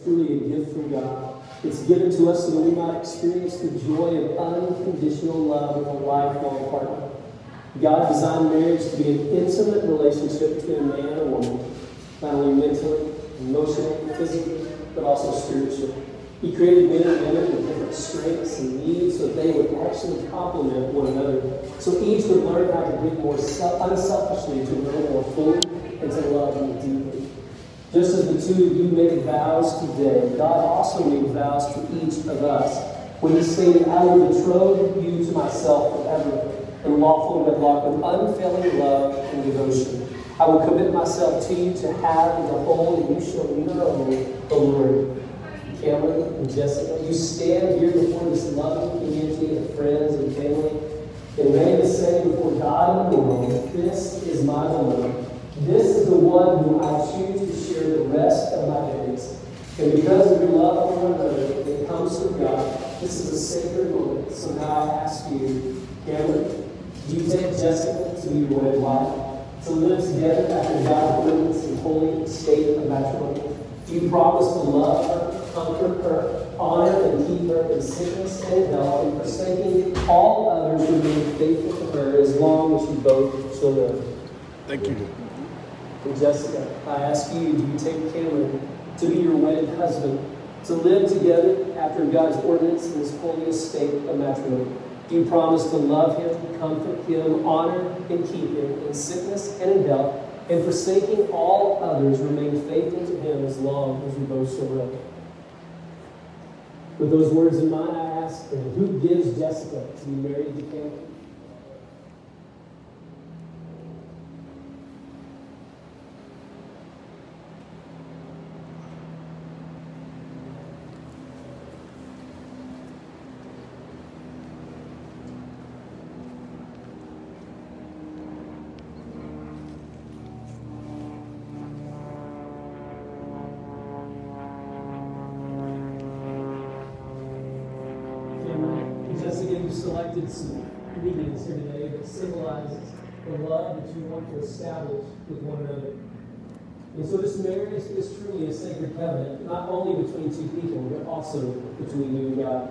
truly a gift from God. It's given to us so that we might experience the joy of unconditional love with a lifelong partner. God designed marriage to be an intimate relationship between a man and a woman, not only mentally, emotionally, physically, but also spiritually. He created men and women with different strengths and needs so that they would actually complement one another. So each would learn how to give more unselfishly, to know more fully, and to love more deeply. Just as the two of you made vows today, God also made vows to each of us when He stated, I will betroth you to myself forever in lawful wedlock with unfailing love and devotion. I will commit myself to you to have and to hold, and you shall know the Lord. Cameron and Jessica, you stand here before this loving community of friends and family, and ready to say before God and the world, this is my beloved. This is the one whom I choose to share the rest of my days. And because of your love for one another that comes from God, this is a sacred moment. So now I ask you, Cameron, do you take Jessica to be your wedded wife, to live together after God's ordinance and holy state of matrimony? Do you promise to love her, comfort her, honor and keep her in sickness and health, and forsaking all others, remain faithful to her as long as you both shall live? Thank you. And Jessica, I ask you, do you take Cameron to be your wedded husband, to live together after God's ordinance in His holiest state of matrimony? Do you promise to love him, comfort him, honor and keep him in sickness and in health, and forsaking all others, remain faithful to him as long as you both shall live? With those words in mind, I ask, who gives Jessica to be married to Cameron? Jessica, you selected some meanings here today that symbolizes the love that you want to establish with one another. And so this marriage is truly a sacred covenant, not only between two people, but also between you and God.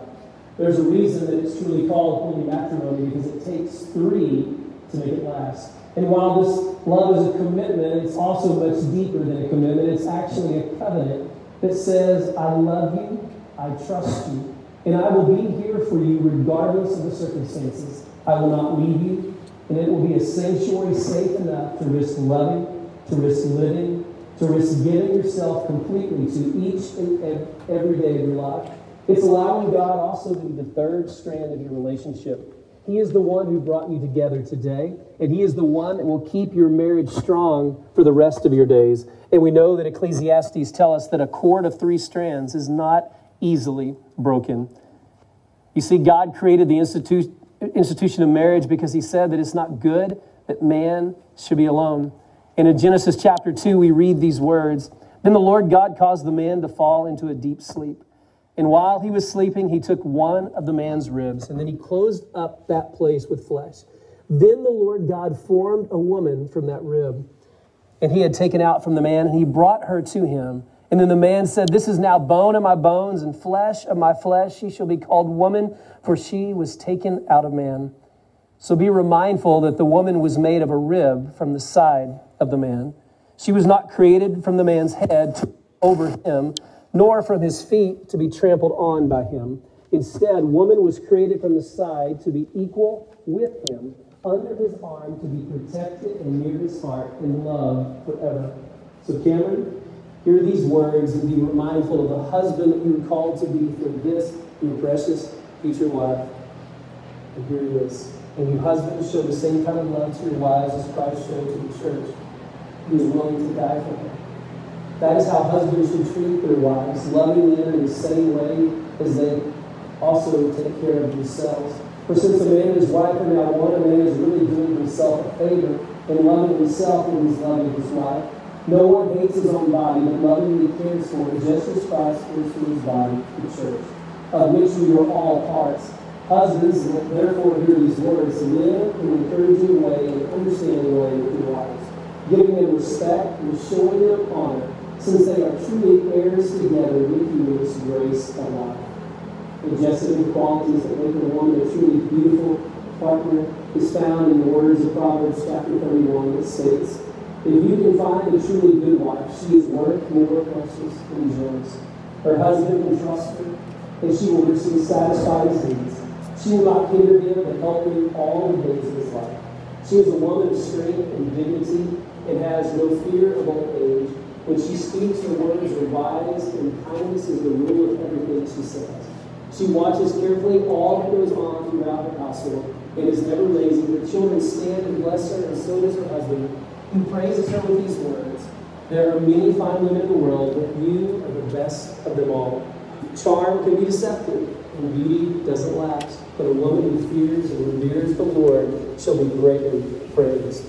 There's a reason that it's truly called holy matrimony, because it takes three to make it last. And while this love is a commitment, it's also much deeper than a commitment. It's actually a covenant that says, I love you, I trust you, and I will be here for you regardless of the circumstances. I will not leave you, and it will be a sanctuary safe enough to risk loving, to risk living, to risk giving yourself completely to each and every day of your life. It's allowing God also to be the third strand of your relationship. He is the one who brought you together today, and He is the one that will keep your marriage strong for the rest of your days. And we know that Ecclesiastes tell us that a cord of three strands is not easily broken. You see, God created the institution of marriage because He said that it's not good that man should be alone. And in Genesis chapter 2, we read these words, Then the Lord God caused the man to fall into a deep sleep. And while he was sleeping, He took one of the man's ribs, and then He closed up that place with flesh. Then the Lord God formed a woman from that rib, and He had taken out from the man, and He brought her to him. And then the man said, This is now bone of my bones and flesh of my flesh. She shall be called woman, for she was taken out of man. So be mindful that the woman was made of a rib from the side of the man. She was not created from the man's head to over him, nor from his feet to be trampled on by him. Instead, woman was created from the side to be equal with him, under his arm, to be protected and near his heart in love forever. So Cameron, hear these words and be mindful of the husband that you were called to be for this, your precious future wife. And here it is. And you husbands show the same kind of love to your wives as Christ showed to the church. He was willing to die for her. That is how husbands should treat their wives, loving them in the same way as they also take care of themselves. For since a man and his wife are now one, a man is really doing himself a favor and loving himself when he's loving his wife. No one hates his own body, but lovingly cares for it, just as Christ cares for His body, the church, of which we are all parts. Husbands, therefore, hear these words, live in an encouraging way and understanding way with your wives, giving them respect and showing them honor, since they are truly heirs together with you in this grace of life. Majestic qualities that make a woman a truly beautiful partner is found in the words of Proverbs chapter 31 that states, if you can find a truly good wife, she is worth more precious than gems. Her husband can trust her, and she will receive satisfy his needs. She will not hinder him, but help him all the days of his life. She is a woman of strength and dignity, and has no fear of old age. When she speaks, her words are wise, and kindness is the rule of everything she says. She watches carefully all that goes on throughout her household, and is never lazy. Her children stand and bless her, and so does her husband, who praises her with these words. There are many fine women in the world, but you are the best of them all. Charm can be deceptive, and beauty doesn't last. But a woman who fears and reveres the Lord shall be greatly praised.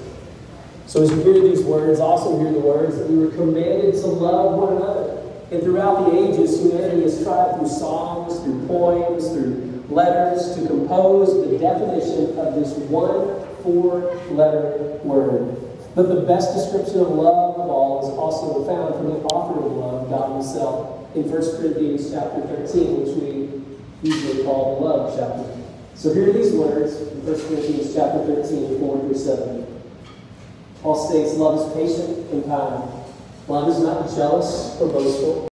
So as you hear these words, also hear the words that we were commanded to love one another. And throughout the ages, humanity has tried through songs, through poems, through letters, to compose the definition of this one four-letter word. But the best description of love of all is also found from the author of love, God himself, in 1 Corinthians chapter 13, which we usually call the love chapter. So here are these words in 1 Corinthians chapter 13, 4 through 7. Paul states, love is patient and kind. Love is not jealous or boastful.